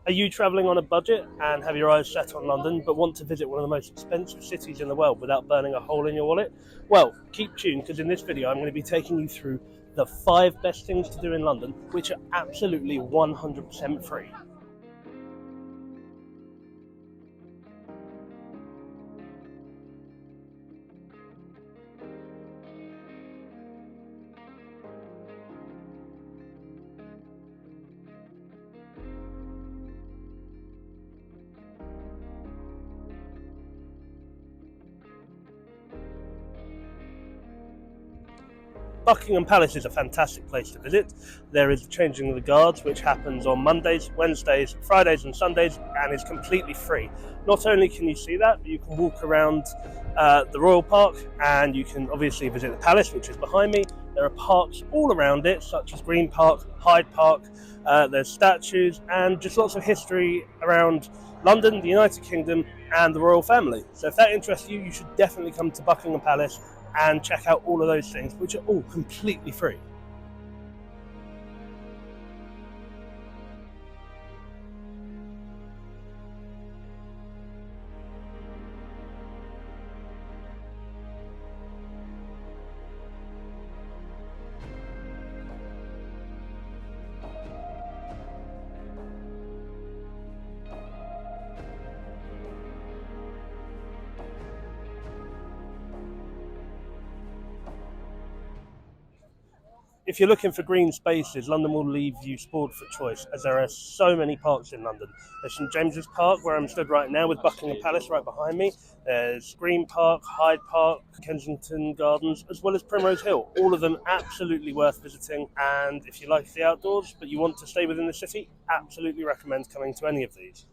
Are you travelling on a budget and have your eyes set on London, but want to visit one of the most expensive cities in the world without burning a hole in your wallet? Well, keep tuned, because in this video I'm going to be taking you through the 5 best things to do in London, which are absolutely 100% free. Buckingham Palace is a fantastic place to visit. There is the changing of the guards, which happens on Mondays, Wednesdays, Fridays and Sundays, and is completely free. Not only can you see that, but you can walk around the Royal Park, and you can obviously visit the Palace, which is behind me. There are parks all around it, such as Green Park, Hyde Park, there's statues, and just lots of history around London, the United Kingdom, and the royal family. So if that interests you, you should definitely come to Buckingham Palace and check out all of those things, which are all completely free. If you're looking for green spaces, London will leave you spoiled for choice, as there are so many parks in London. There's St James's Park, where I'm stood right now with Buckingham Palace right behind me. There's Green Park, Hyde Park, Kensington Gardens, as well as Primrose Hill. All of them absolutely worth visiting, and if you like the outdoors but you want to stay within the city, absolutely recommend coming to any of these.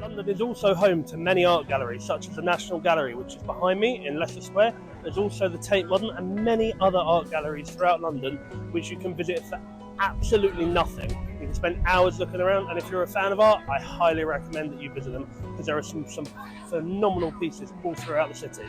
London is also home to many art galleries, such as the National Gallery, which is behind me in Leicester Square. There's also the Tate Modern and many other art galleries throughout London, which you can visit for absolutely nothing. You can spend hours looking around, and if you're a fan of art, I highly recommend that you visit them, because there are some phenomenal pieces all throughout the city.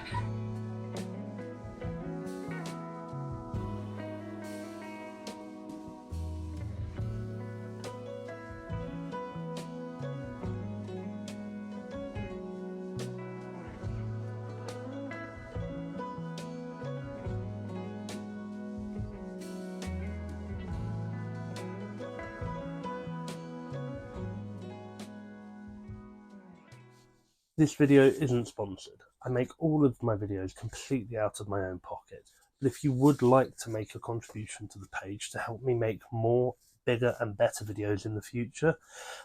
This video isn't sponsored. I make all of my videos completely out of my own pocket. But if you would like to make a contribution to the page to help me make more, bigger and better videos in the future,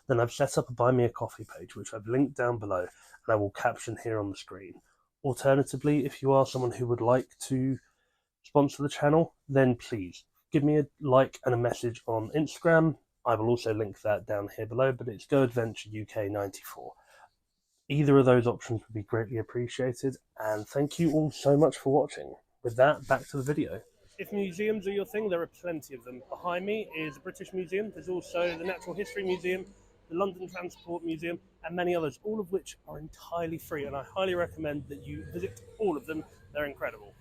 then I've set up a Buy Me a Coffee page, which I've linked down below and I will caption here on the screen. Alternatively, if you are someone who would like to sponsor the channel, then please give me a like and a message on Instagram. I will also link that down here below, but it's Go Adventure UK 94. Either of those options would be greatly appreciated, and thank you all so much for watching. With that, back to the video. If museums are your thing, there are plenty of them. Behind me is the British Museum. There's also the Natural History Museum, the London Transport Museum, and many others, all of which are entirely free, and I highly recommend that you visit all of them. They're incredible.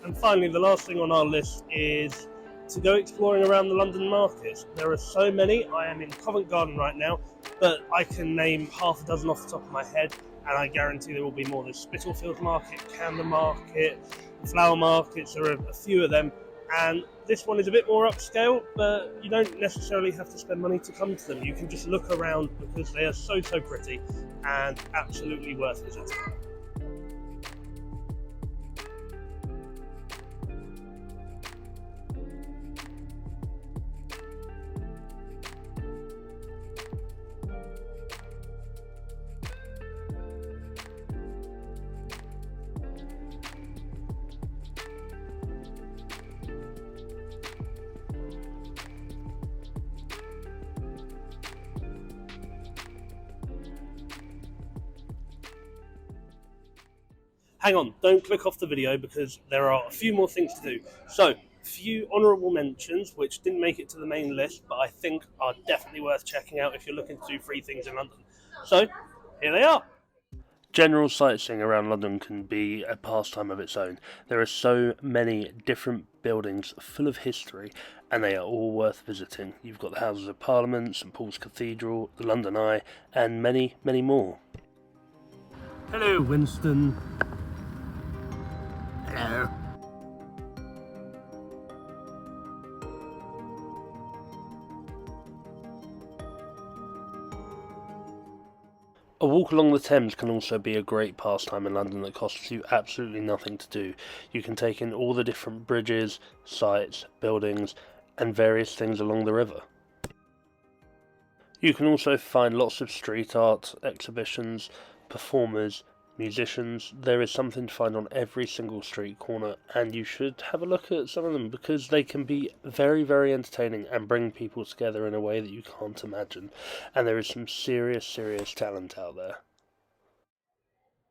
And finally, the last thing on our list is to go exploring around the London markets. There are so many. I am in Covent Garden right now, but I can name half a dozen off the top of my head, and I guarantee there will be more. There's Spitalfields Market, Camden Market, Flower Markets, there are a few of them, and this one is a bit more upscale, but you don't necessarily have to spend money to come to them. You can just look around because they are so pretty and absolutely worth visiting. Hang on, don't click off the video because there are a few more things to do. So, a few honourable mentions which didn't make it to the main list, but I think are definitely worth checking out if you're looking to do 3 things in London. So, here they are. General sightseeing around London can be a pastime of its own. There are so many different buildings full of history, and they are all worth visiting. You've got the Houses of Parliament, St Paul's Cathedral, the London Eye, and many, many more. Hello, Winston. Hello. A walk along the Thames can also be a great pastime in London that costs you absolutely nothing to do. You can take in all the different bridges, sites, buildings, and various things along the river. You can also find lots of street art, exhibitions, performers, musicians. There is something to find on every single street corner, and you should have a look at some of them because they can be very, very entertaining and bring people together in a way that you can't imagine. And there is some serious talent out there.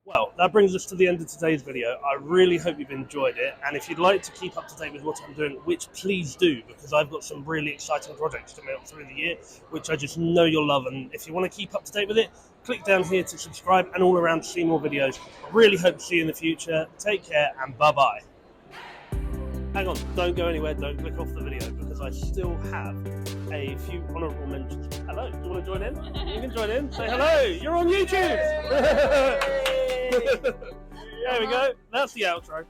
Well, that brings us to the end of today's video. I really hope you've enjoyed it, and if you'd like to keep up to date with what I'm doing, which please do, because I've got some really exciting projects coming up through the year, which I just know you'll love, and if you want to keep up to date with it, click down here to subscribe and all around to see more videos. I really hope to see you in the future. Take care, and bye-bye. Hang on, don't go anywhere, don't click off the video, because I still have a few honourable mentions. Hello, do you want to join in? You can join in, say hello, you're on YouTube! There we go, that's the outro.